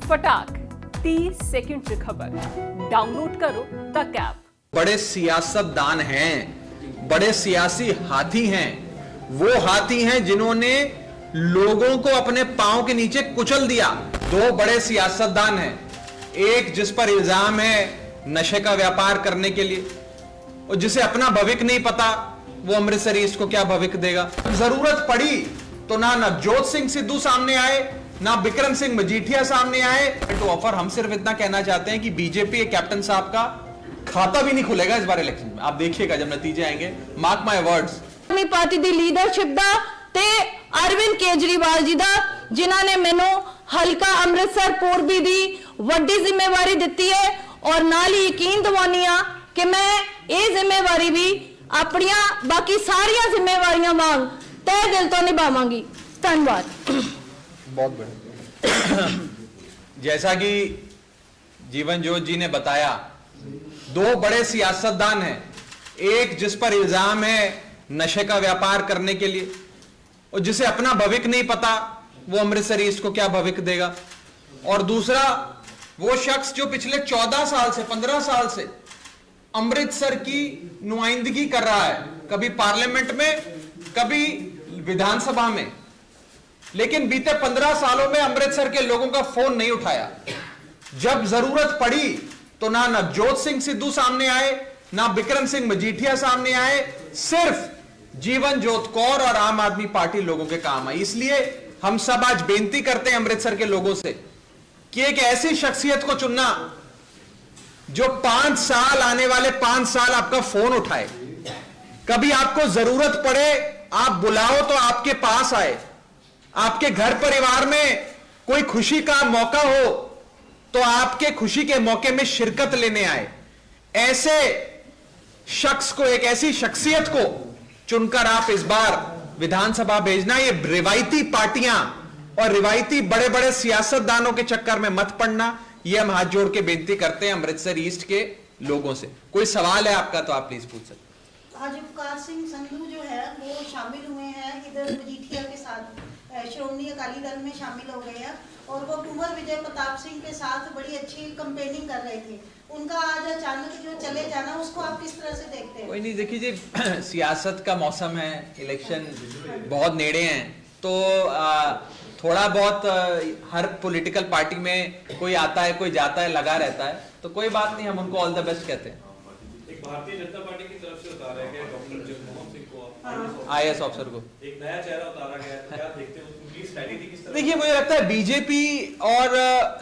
फटाक 30 सेकंड की खबर डाउनलोड करो तक ऐप। बड़े सियासतदान हैं, बड़े सियासी हाथी हैं। वो हाथी हैं जिन्होंने लोगों को अपने पांव के नीचे कुचल दिया। दो बड़े सियासतदान हैं, एक जिस पर इल्जाम है नशे का व्यापार करने के लिए और जिसे अपना भविष्य नहीं पता, वो अमृतसर ईस्ट को क्या भविष्य देगा। जरूरत पड़ी तो ना नवजोत सिंह सिद्धू सामने आए, ना बिक्रम सिंह मजीठिया सामने आए तो ऑफर। हम सिर्फ इतना कहना चाहते हैं कि बीजेपी कैप्टन साहब का खाता भी नहीं खुलेगा इस बार इलेक्शन में। आप देखिएगा जब नतीजे आएंगे, मार्क माय वर्ड्स। अपनी पार्टी दी लीडरशिप दा ते अरविंद केजरीवाल जी दा, जिन्हां ने मैनू हल्का अमृतसर पूर्वी दी वड्डी जिम्मेवारी दिती है और नाल ही यकीन दिवानी आ कि मैं ये जिम्मेवारी भी अपनियां बाकी सारियां जिम्मेवारियां वांग तय दिल तो निभावांगी। धन्यवाद। बहुत बढ़िया। जैसा कि जीवन ज्योत जी ने बताया, दो बड़े सियासतदान हैं, एक जिस पर इल्जाम है नशे का व्यापार करने के लिए और जिसे अपना भविष्य नहीं पता, वो अमृतसर ईस्ट को क्या भविष्य देगा। और दूसरा वो शख्स जो पिछले 14 साल से 15 साल से अमृतसर की नुमाइंदगी कर रहा है, कभी पार्लियामेंट में, कभी विधानसभा में, लेकिन बीते 15 सालों में अमृतसर के लोगों का फोन नहीं उठाया। जब जरूरत पड़ी तो ना नवजोत सिंह सिद्धू सामने आए, ना बिक्रम सिंह मजीठिया सामने आए, सिर्फ जीवन ज्योत कौर और आम आदमी पार्टी लोगों के काम आई। इसलिए हम सब आज बेनती करते हैं अमृतसर के लोगों से कि एक ऐसी शख्सियत को चुनना जो 5 साल, आने वाले 5 साल आपका फोन उठाए, कभी आपको जरूरत पड़े आप बुलाओ तो आपके पास आए, आपके घर परिवार में कोई खुशी का मौका हो तो आपके खुशी के मौके में शिरकत लेने आए। ऐसे शख्स को, एक ऐसी शख्सियत को चुनकर आप इस बार विधानसभा भेजना। ये रिवायती पार्टियां और रिवायती बड़े बड़े सियासतदानों के चक्कर में मत पड़ना, ये हम हाथ जोड़ के बेनती करते हैं अमृतसर ईस्ट के लोगों से। कोई सवाल है आपका तो आप प्लीज पूछ सकते। आज उपकार सिंह संधू जो है वो शामिल हुए हैं इधर मजीठिया के साथ, श्रोमणी अकाली दल में शामिल हो गए हैं और वो कुंवर विजय प्रताप सिंह के साथ बड़ी अच्छी कंपेनिंग कर रहे थे। उनका आज अचानक जो चले जाना, उसको आप किस तरह से देखते हैं? कोई नहीं, देखिए जी, सियासत का मौसम है, इलेक्शन बहुत नेड़े हैं, तो थोड़ा बहुत हर पॉलिटिकल पार्टी में कोई आता है कोई जाता है, लगा रहता है, तो कोई बात नहीं, हम उनको ऑल द बेस्ट कहते हैं। एक भारतीय जनता पार्टी की तरफ से उतारा गया डॉक्टर जगमोहन सिंह को, आईएएस ऑफिसर को एक नया चेहरा उतारा गया, तो क्या देखते हैं उनकी स्ट्रेटजी किस तरह? देखिए, मुझे लगता है बीजेपी और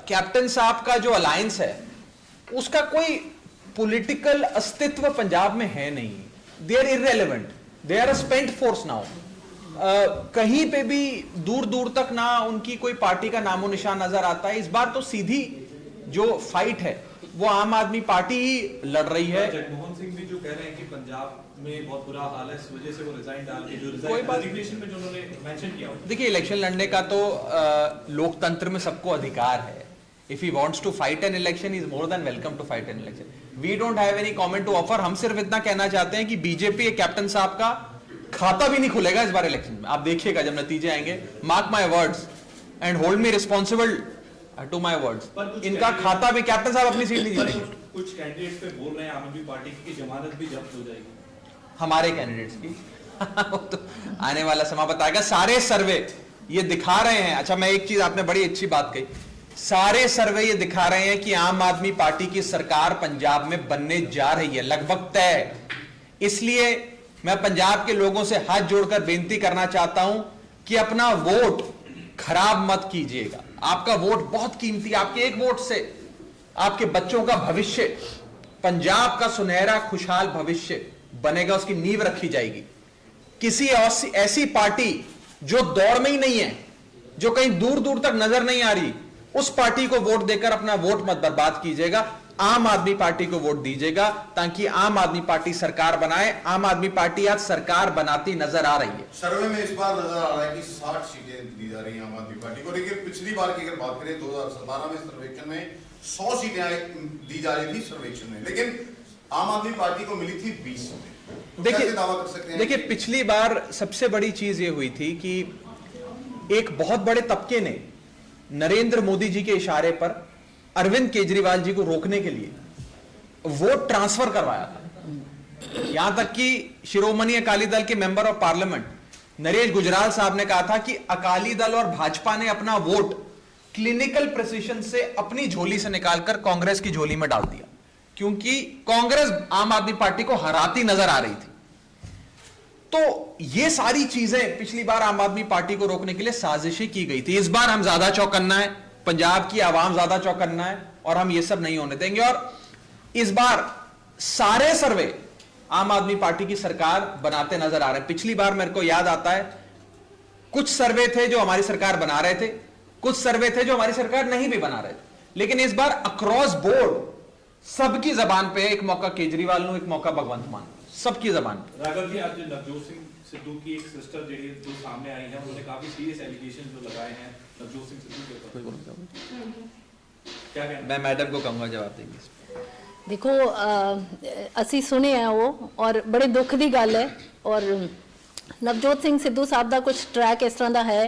कैप्टन साहब का जो अलायंस है उसका कोई पॉलिटिकल अस्तित्व पंजाब में है नहीं। They are irrelevant, they are a spent force now. कहीं पे भी दूर दूर तक ना उनकी कोई पार्टी का नामो निशान नजर आता है। इस बार तो सीधी जो फाइट है वो आम आदमी पार्टी ही लड़ रही है। जगमोहन सिंह भी जो कह रहे हैं कि पंजाब में बहुत बुरा हाल है, इस वजह से वो रिजाइन डाल के, जो रिजाइनेशन में जो उन्होंने मेंशन किया। देखिए, इलेक्शन लड़ने का तो लोकतंत्र में सबको अधिकार है। If he wants to fight an election, he is more than welcome to fight an election. We don't have any comment to offer. हम सिर्फ इतना कहना चाहते हैं कि बीजेपी कैप्टन साहब का खाता भी नहीं खुलेगा इस बार इलेक्शन में। आप देखिएगा जब नतीजे आएंगे, mark my words and hold me responsible to my words. इनका खाता भी, कैप्टन साहब अपनी सीट नहीं जीतेंगे। कुछ कैंडिडेट्स पे बोल रहे हैं आम आदमी पार्टी की जमानत भी जब्त हो जाएगी, हमारे कैंडिडेट्स की तो आने वाला समय बताएगा। सारे सर्वे ये दिखा रहे हैं। अच्छा, मैं एक चीज, आपने बड़ी अच्छी बात कही, सारे सर्वे ये दिखा रहे हैं कि आम आदमी पार्टी की सरकार पंजाब में बनने जा रही है, लगभग तय। इसलिए मैं पंजाब के लोगों से हाथ जोड़कर बेनती करना चाहता हूं कि अपना वोट खराब मत कीजिएगा। आपका वोट बहुत कीमती, आपके एक वोट से आपके बच्चों का भविष्य, पंजाब का सुनहरा खुशहाल भविष्य बनेगा, उसकी नींव रखी जाएगी। किसी ऐसी पार्टी जो दौड़ में ही नहीं है, जो कहीं दूर दूर तक नजर नहीं आ रही, उस पार्टी को वोट देकर अपना वोट मत बर्बाद कीजिएगा। आम आदमी पार्टी को वोट दीजिएगा ताकि आम आदमी पार्टी सरकार बनाए। आम आदमी पार्टी आज सरकार बनाती नजर आ रही है। सर्वे में इस बार नजर आ रहा है कि 60 सीटें दी जा रही हैं आम आदमी पार्टी को, लेकिन पिछली बार की अगर बात करें 2017 में सर्वेक्षण में 100 सीटें दी जा रही थी सर्वेक्षण में, लेकिन आम आदमी पार्टी को मिली थी 20 सीटें। तो कैसे दावा कर सकते हैं? देखिए, पिछली बार सबसे बड़ी चीज ये हुई थी कि एक बहुत बड़े तबके ने नरेंद्र मोदी जी के इशारे पर अरविंद केजरीवाल जी को रोकने के लिए वोट ट्रांसफर करवाया था। यहां तक कि शिरोमणि अकाली दल के member of parliament Naresh Gujral साहब ने कहा था कि अकाली दल और भाजपा ने अपना वोट क्लिनिकल प्रिसिशन से अपनी झोली से निकालकर कांग्रेस की झोली में डाल दिया, क्योंकि कांग्रेस आम आदमी पार्टी को हराती नजर आ रही थी। तो ये सारी चीजें पिछली बार आम आदमी पार्टी को रोकने के लिए साजिशें की गई थी। इस बार हम ज्यादा चौकन्ना है, पंजाब की आवाम ज्यादा चौकन्ना है और हम ये सब नहीं होने देंगे। और इस बार सारे सर्वे आम आदमी पार्टी की सरकार बनाते नजर आ रहे हैं। पिछली बार मेरे को याद आता है कुछ सर्वे थे जो हमारी सरकार बना रहे थे, कुछ सर्वे थे जो हमारी सरकार नहीं भी बना रहे थे, लेकिन इस बार अक्रॉस बोर्ड सबकी जबान पे, एक मौका केजरीवाल नु, एक मौका भगवंत मान, सबकी जबान पे। राघव जी, आज नवजोत सिंह सिद्धू की एक सिस्टर जो सामने आई है, उन्होंने काफी सीरियस एलिगेशन जो लगाए हैं नवजोत सिंह सिद्धू के ऊपर, क्या कहना? मैं मैडम को कहूंगा जवाब देंगे। देखो ਅਸੀਂ ਸੁਣੇ ਆ ਉਹ ਔਰ ਬੜੇ ਦੁੱਖ ਦੀ ਗੱਲ ਹੈ। ਔਰ ਨਵਜੋਤ ਸਿੰਘ ਸਿੱਧੂ ਸਾਹਿਬ ਦਾ ਕੁਝ ਟਰੈਕ ਇਸ ਤਰ੍ਹਾਂ ਦਾ ਹੈ,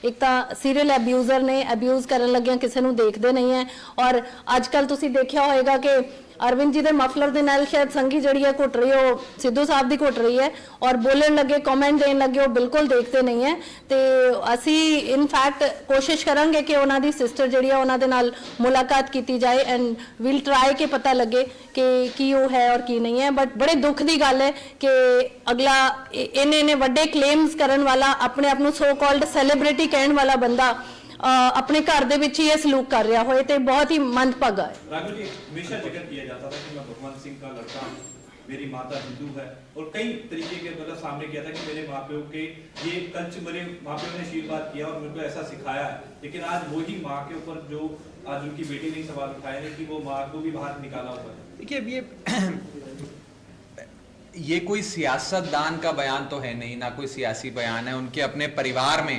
ਇੱਕ ਤਾਂ ਸੀਰੀਅਲ ਅਬਿਊਜ਼ਰ ਨੇ, ਅਬਿਊਜ਼ ਕਰਨ ਲੱਗਿਆਂ ਕਿਸੇ ਨੂੰ ਦੇਖਦੇ ਨਹੀਂ ਹੈ। ਔਰ ਅੱਜ ਕੱਲ ਤੁਸੀਂ ਦੇਖਿਆ ਹੋਏਗਾ ਕਿ ਅਰਵਿੰਦ ਜੀ ਦੇ ਮਫਲਰ ਦੇ ਨਾਲ ਸ਼ਾਇਦ ਸੰਗੀ ਜਿਹੜੀ ਹੈ ਘੁੱਟ ਰਹੀ, ਉਹ ਸਿੱਧੂ ਸਾਹਿਬ ਦੀ ਘੁੱਟ ਰਹੀ ਹੈ ਔਰ ਬੋਲਣ ਲੱਗੇ, ਕਮੈਂਟ ਦੇਣ ਲੱਗੇ, ਉਹ ਬਿਲਕੁਲ ਦੇਖਦੇ ਨਹੀਂ ਹੈ। ਤੇ ਅਸੀਂ ਇਨਫੈਕਟ ਕੋਸ਼ਿਸ਼ ਕਰਾਂਗੇ ਕਿ ਉਹਨਾਂ ਦੀ ਸਿਸਟਰ ਜਿਹੜੀ ਹੈ ਉਹਨਾਂ ਦੇ ਨਾਲ ਮੁਲਾਕਾਤ ਕੀਤੀ ਜਾਏ ਐਂਡ ਵੀਲ ਟਰਾਈ ਕਿ ਪਤਾ ਲੱਗੇ ਕਿ ਕੀ ਉਹ ਹੈ ਔਰ ਕੀ ਨਹੀਂ ਹੈ। ਬਟ ਬੜੇ ਦੁੱਖ ਦੀ ਗੱਲ ਹੈ ਕਿ ਅਗਲਾ ਇੰਨੇ ਵੱਡੇ ਕਲੇਮਸ ਕਰਨ ਵਾਲਾ, ਆਪਣੇ ਆਪ ਨੂੰ ਸੋ ਕਾਲਡ ਸੈਲੀਬ੍ਰਿਟੀ ਕਹਿਣ ਵਾਲਾ ਬੰਦਾ अपने घर दे विच ही सलूक कर रहा होए ते बहुत ही मंदभागा है। राघव जी, हमेशा जिक्र किया जाता था कि मैं भगवंत सिंह का लड़का हूं, मेरी माता हिंदू है, और कई तरीके के मतलब सामने किया था कि मेरे माँ-बाप के ये कल्च, मेरे माँ-बाप ने आशीर्वाद किया और मेरे को ऐसा सिखाया है। लेकिन आज वही माँ के ऊपर जो आज उनकी बेटी ने सवाल उठाए हैं कि वो माँ को भी बाहर निकाला हुआ है। देखिए, अब ये कोई सियासतदान का बयान तो है नहीं, ना कोई सियासी बयान है। उनके अपने परिवार में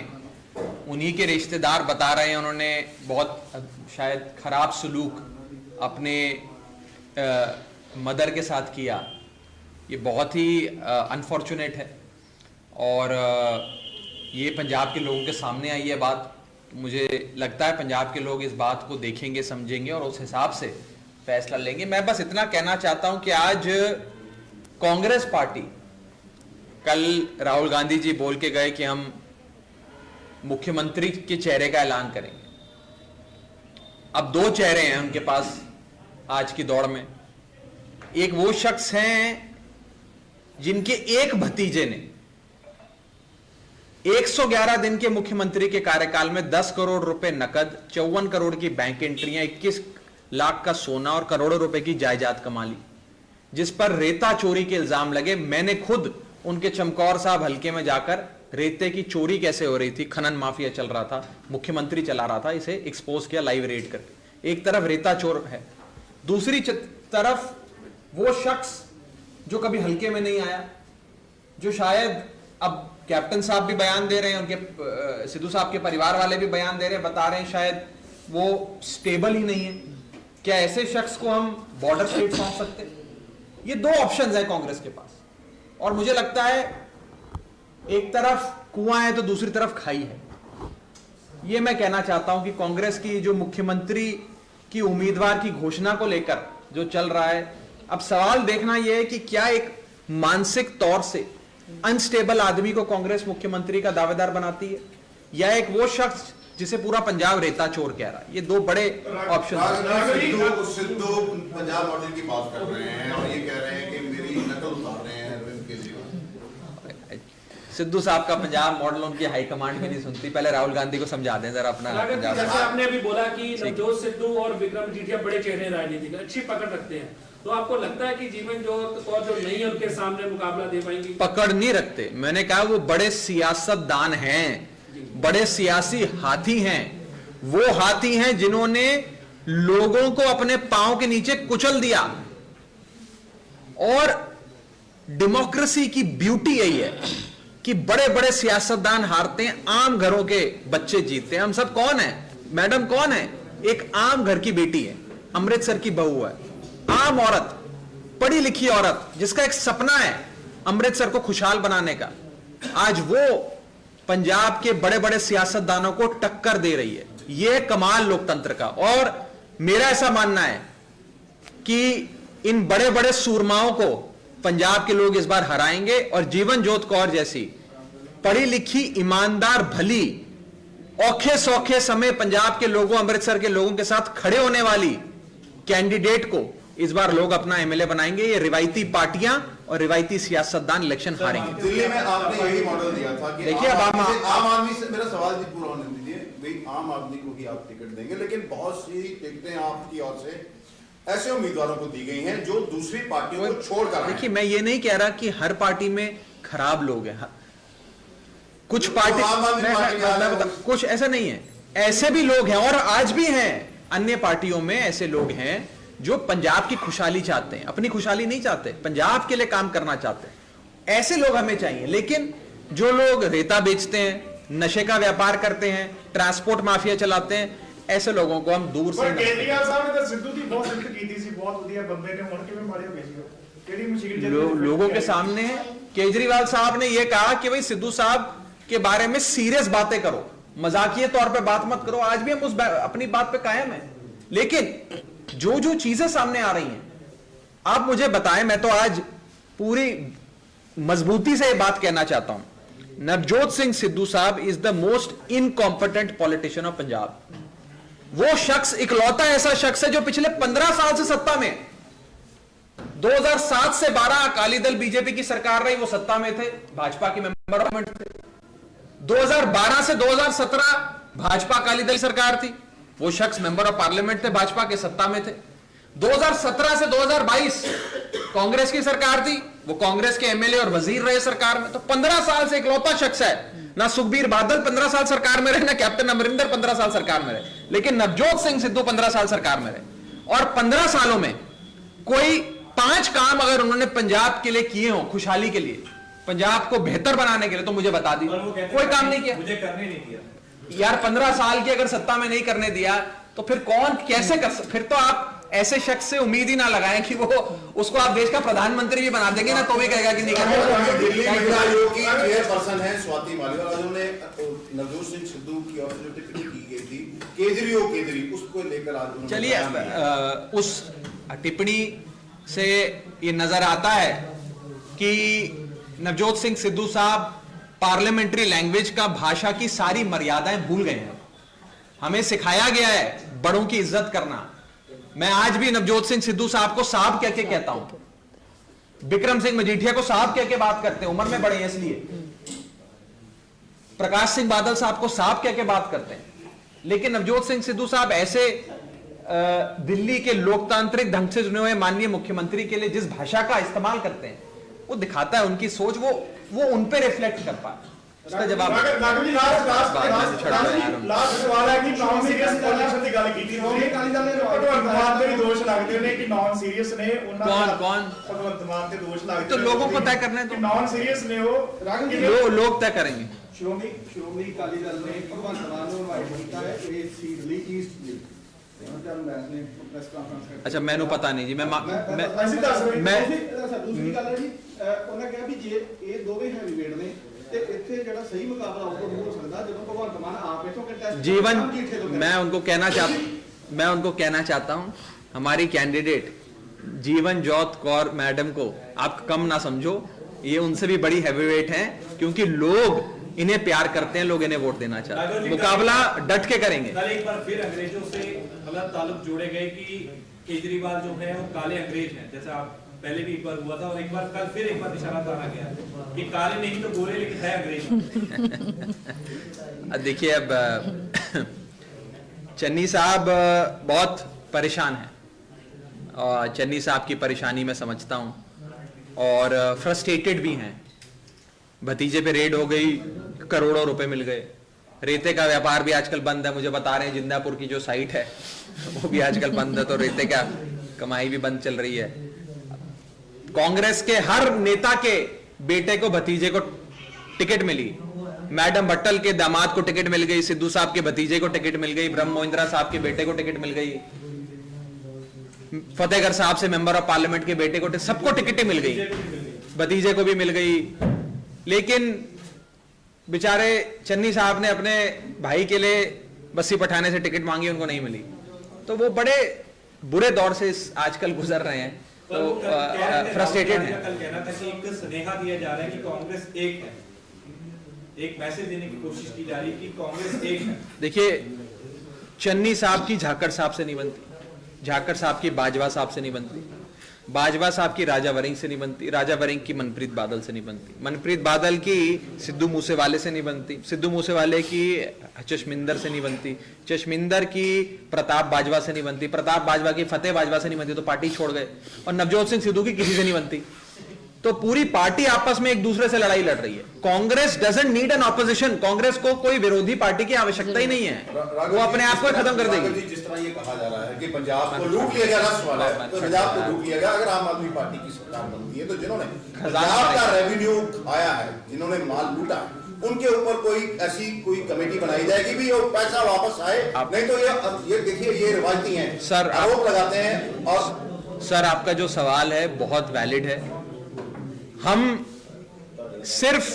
उन्हीं के रिश्तेदार बता रहे हैं उन्होंने बहुत शायद खराब सलूक अपने मदर के साथ किया। ये बहुत ही अनफॉर्चुनेट है और ये पंजाब के लोगों के सामने आई है बात। मुझे लगता है पंजाब के लोग इस बात को देखेंगे, समझेंगे और उस हिसाब से फैसला लेंगे। मैं बस इतना कहना चाहता हूं कि आज कांग्रेस पार्टी, कल राहुल गांधी जी बोल के गए कि हम मुख्यमंत्री के चेहरे का ऐलान करेंगे। अब दो चेहरे हैं उनके पास आज की दौड़ में। एक वो शख्स हैं जिनके एक भतीजे ने 111 दिन के मुख्यमंत्री के कार्यकाल में 10 करोड़ रुपए नकद, 54 करोड़ की बैंक एंट्रियां, 21 लाख का सोना और करोड़ों रुपए की जायदाद कमा ली, जिस पर रेता चोरी के इल्जाम लगे। मैंने खुद उनके चमकौर साहब हल्के में जाकर रेते की चोरी कैसे हो रही थी, खनन माफिया चल रहा था, मुख्यमंत्री चला रहा था, इसे एक्सपोज किया लाइव रेड करके। एक तरफ रेता चोर है, दूसरी तरफ वो शख्स जो कभी हल्के में नहीं आया, जो शायद अब कैप्टन साहब भी बयान दे रहे हैं, उनके सिद्धू साहब के परिवार वाले भी बयान दे रहे हैं, बता रहे हैं शायद वो स्टेबल ही नहीं है। क्या ऐसे शख्स को हम बॉर्डर स्टेट सौंप सकते? ये दो ऑप्शंस हैं कांग्रेस के पास और मुझे लगता है एक तरफ कुआं है तो दूसरी तरफ खाई है। ये मैं कहना चाहता हूं कि कांग्रेस की जो मुख्यमंत्री की उम्मीदवार की घोषणा को लेकर जो चल रहा है, अब सवाल देखना यह है कि क्या एक मानसिक तौर से अनस्टेबल आदमी को कांग्रेस मुख्यमंत्री का दावेदार बनाती है या एक वो शख्स जिसे पूरा पंजाब रेता चोर कह रहा है। ये दो बड़े ऑप्शन। सिद्धू पंजाब मॉडल की बात कर रहे हैं और ये कह रहे हैं कि मेरी नकल उतार रहे हैं अरविंद केजरीवाल। सिद्धू साहब का पंजाब मॉडल उनकी हाईकमांड भी नहीं सुनती। पहले राहुल गांधी को समझा दें जरा अपना पंजाब। जैसे आपने अभी बोला कि नवजोत सिद्धू और विक्रम जीठिया बड़े चेहरे राजनीति का अच्छी पकड़ रखते हैं, तो आपको लगता है कि जीवन जोत और जो नहीं है उनके सामने मुकाबला दे पाएंगे? पकड़ नहीं रखते, मैंने कहा वो बड़े सियासतदान हैं, बड़े सियासी हाथी हैं। वो हाथी हैं जिन्होंने लोगों को अपने पांव के नीचे कुचल दिया। और डेमोक्रेसी की ब्यूटी यही है कि बड़े बड़े सियासतदान हारते हैं, आम घरों के बच्चे जीतते हैं। हम सब कौन है? मैडम कौन है? एक आम घर की बेटी है, अमृतसर की बहू है, आम औरत, पढ़ी लिखी औरत, जिसका एक सपना है अमृतसर को खुशहाल बनाने का। आज वो पंजाब के बड़े बड़े सियासतदानों को टक्कर दे रही है। ये कमाल लोकतंत्र का। और मेरा ऐसा मानना है कि इन बड़े बड़े सूरमाओं को पंजाब के लोग इस बार हराएंगे और जीवन जोत कौर जैसी पढ़ी लिखी, ईमानदार, भली, औखे सौखे समय पंजाब के लोगों, अमृतसर के लोगों के साथ खड़े होने वाली कैंडिडेट को इस बार लोग अपना एमएलए बनाएंगे। ये रिवायती पार्टियां और रिवायती सियासतदान इलेक्शन हारेंगे। दिल्ली में आपने यही मॉडल दिया था कि देखिए अब आम आदमी से, मेरा सवाल जी पूरा होने दीजिए, भाई आम आदमी को ही आप टिकट देंगे, लेकिन बहुत सी टिकटें आपकी ओर से ऐसे उम्मीदवारों को दी गई हैं जो दूसरी पार्टियों को छोड़कर। देखिए मैं ये नहीं कह रहा कि हर पार्टी में खराब लोग हैं, कुछ पार्टी कुछ ऐसा नहीं है, ऐसे भी लोग हैं और आज भी हैं। अन्य पार्टियों में ऐसे लोग हैं जो पंजाब की खुशहाली चाहते हैं, अपनी खुशहाली नहीं चाहते, पंजाब के लिए काम करना चाहते हैं। ऐसे लोग हमें चाहिए। लेकिन जो लोग रेता बेचते हैं, नशे का व्यापार करते हैं, ट्रांसपोर्ट माफिया चलाते हैं, ऐसे लोगों को हम दूर से। केजरीवाल साहब ने तो सिद्धू की बहुत सिफत की थी, बहुत बढ़िया बंदे ने, मुड़ के भी मारे हो गए लोगों के सामने है। केजरीवाल साहब ने यह कहा कि भाई सिद्धू साहब के बारे में सीरियस बातें करो, मजाकिये तौर पे बात मत करो। आज भी हम उस अपनी बात पे कायम है। लेकिन जो जो चीजें सामने आ रही हैं, आप मुझे बताएं, मैं तो आज पूरी मजबूती से यह बात कहना चाहता हूं, नवजोत सिंह सिद्धू साहब is the most incompetent politician of Punjab. वो शख्स इकलौता ऐसा शख्स है जो पिछले 15 साल से सत्ता में, 2007 से 12 अकाली दल बीजेपी की सरकार रही, वो सत्ता में थे, भाजपा के मेंबर ऑफ पार्लियामेंट थे। 2012 से 2017 भाजपा अकाली दल सरकार थी, वो शख्स मेंबर ऑफ पार्लियामेंट थे, भाजपा के सत्ता में थे। 2017 से 2022 कांग्रेस की सरकार थी, वो कांग्रेस के एमएलए और वजीर रहे सरकार में। तो 15 साल से इकलौता शख्स है। ना सुखबीर बादल 15 साल सरकार में रहे, ना कैप्टन अमरिंदर 15 साल सरकार में रहे, लेकिन नवजोत सिंह सिद्धू 15 साल सरकार में रहे। और 15 सालों में कोई 5 काम अगर उन्होंने पंजाब के लिए किए हो, खुशहाली के लिए, पंजाब को बेहतर बनाने के लिए, तो मुझे बता दी। कोई काम नहीं किया, मुझे करने नहीं दिया यार। 15 साल की अगर सत्ता में नहीं करने दिया तो फिर कौन कैसे कर? फिर तो आप ऐसे शख्स से उम्मीद ही ना लगाएं कि वो उसको आप देश का प्रधानमंत्री भी बना देंगे ना, तो भी कहेगा कि नहीं करना। दिल्ली महिला आयोग की चेयरपर्सन है स्वाति मालिवाल, उन्होंने नवजोत सिंह सिद्धू की ओर से जो टिप्पणी की गई थी केजरी उसको लेकर आज चलिए उस टिप्पणी से ये नजर आता है कि नवजोत सिंह सिद्धू साहब पार्लियामेंट्री लैंग्वेज का, भाषा की सारी मर्यादाएं भूल गए हैं। हमें सिखाया गया है बड़ों की इज्जत करना। मैं आज भी नवजोत सिंह सिद्धू साहब को साहब कह के कहता हूं, बिक्रम सिंह मजीठिया को साहब कह के बात करते हैं, उम्र में बड़े हैं इसलिए। प्रकाश सिंह बादल साहब को साहब कह के बात करते हैं। लेकिन नवजोत सिंह सिद्धू साहब ऐसे दिल्ली के लोकतांत्रिक ढंग से चुने हुए माननीय मुख्यमंत्री के लिए जिस भाषा का इस्तेमाल करते हैं, वो दिखाता है उनकी सोच, वो उन पे रिफ्लेक्ट कर पाए। उसका जवाब लास्ट सवाल है कि नॉन सीरियस पॉलिटिशियन की गल कीती होगी, भगवंत मान ते दोष लगदे ने कि नॉन सीरियस ने, कौन भगवंत मान ते दोष लगदे, तो लोगों को तय करना है, तो नॉन सीरियस ने वो लोग तय करेंगे। श्रोमणी अकाली दल ने भगवंत मान को इनवाइट किया है इस सीट ਲਈ ईस्ट ਲਈ। अच्छा, मैंने पता नहीं जी, मैं दूसरी गल है जी, उन्होंने कहा भी जे ये दोवें हैवीवेट ने ਤੇ ਇੱਥੇ ਜਿਹੜਾ ਸਹੀ ਮੁਕਾਬਲਾ ਉਦੋਂ ਹੋ ਸਕਦਾ ਜਦੋਂ ਭਗਵੰਤ ਮਾਨ ਆਪ ਇਥੋਂ ਕੰਟੈਸਟ जीवन, मैं उनको कहना चाहता हूं, हमारी कैंडिडेट जीवन जोत कौर मैडम को आप कम ना समझो, ये उनसे भी बड़ी हैवीवेट हैं, क्योंकि लोग इन्हें प्यार करते हैं, लोग इन्हें वोट देना चाहते हैं। मुकाबला डट के करेंगे। कल एक बार फिर अंग्रेजों से मतलब ताल्लुक जोड़े गए कि केजरीवाल जो है वो काले अंग्रेज हैं, जैसे आप पहले भी एक बार हुआ था, और एक बार कल फिर एक बार निशाना ताना गया कि काले नहीं तो गोरे लेकिन है अंग्रेज। देखिए अब चन्नी साहब बहुत परेशान हैं और चन्नी साहब की परेशानी मैं समझता हूं और फ्रस्ट्रेटेड भी हैं। भतीजे पे रेड हो गई, करोड़ों रुपए मिल गए। रेते का व्यापार भी आजकल बंद है, मुझे बता रहे हैं जिंदापुर की जो साइट है वो भी आजकल बंद है, तो रेते का कमाई भी बंद चल रही है। कांग्रेस के हर नेता के बेटे को, भतीजे को टिकट मिली, मैडम भट्टल के दामाद को टिकट मिल गई, सिद्धू साहब के भतीजे को टिकट मिल गई, ब्रह्म मोहिंद्रा साहब के बेटे को टिकट मिल गई, फतेहगढ़ साहब से मेंबर ऑफ पार्लियामेंट के बेटे को, सबको टिकटें मिल गई, भतीजे को भी मिल गई। लेकिन बेचारे चन्नी साहब ने अपने भाई के लिए बस्सी पठाने से टिकट मांगी, उनको नहीं मिली। तो वो बड़े बुरे दौर से आजकल गुजर रहे हैं, तो फ्रस्ट्रेटेड हैं। कल कहना था कि एक स्नेहा दिया जा रहा है कि कांग्रेस एक है, एक मैसेज देने की कोशिश की जा रही है कि कांग्रेस एक है। देखिए, चन्नी साहब की झाकड़ साहब से नहीं बनती, झाकड़ साहब की बाजवा साहब से नहीं बनती, बाजवा साहब की राजा वरिंग से नहीं बनती, राजा वरिंग की मनप्रीत बादल से नहीं बनती, मनप्रीत बादल की सिद्धू मूसेवाले से नहीं बनती, सिद्धू मूसेवाले की चश्मिंदर से नहीं बनती, चश्मिंदर की प्रताप बाजवा से नहीं बनती, प्रताप बाजवा की फतेह बाजवा से नहीं बनती, तो पार्टी छोड़ गए। और नवजोत सिंह सिद्धू की किसी से नहीं बनती। तो पूरी पार्टी आपस में एक दूसरे से लड़ाई लड़ रही है। Congress doesn't need an opposition, Congress को कोई विरोधी पार्टी की आवश्यकता ही नहीं है, वो अपने आप को खत्म कर देगी। जिस तरह ये कहा जा रहा है कि पंजाब को लूट लिया गया, सवाल है तो पंजाब को लूट लिया गया। अगर आम आदमी पार्टी की सरकार बनती है तो जिन्होंने पंजाब का रेवेन्यू खाया है, जिन्होंने माल लूटा, उनके ऊपर कोई ऐसी कोई कमेटी बनाई जाएगी भी वो पैसा वापस आए, नहीं तो ये देखिए ये रिवायती हैं सर, आरोप लगाते हैं। और सर आपका जो सवाल है बहुत वैलिड है। हम सिर्फ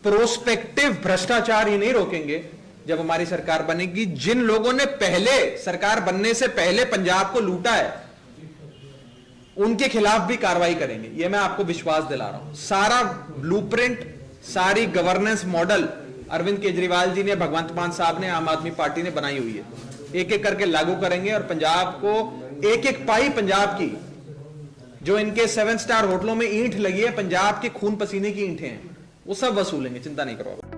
प्रोस्पेक्टिव भ्रष्टाचार ही नहीं रोकेंगे जब हमारी सरकार बनेगी, जिन लोगों ने पहले सरकार बनने से पहले पंजाब को लूटा है उनके खिलाफ भी कार्रवाई करेंगे, यह मैं आपको विश्वास दिला रहा हूं। सारा ब्लूप्रिंट, सारी गवर्नेंस मॉडल अरविंद केजरीवाल जी ने, भगवंत मान साहब ने, आम आदमी पार्टी ने बनाई हुई है, एक एक करके लागू करेंगे और पंजाब को एक एक पाई पंजाब की, जो इनके 7 स्टार होटलों में ईंट लगी है, पंजाब के खून पसीने की ईंटें हैं, वो सब वसूलेंगे, चिंता नहीं करो।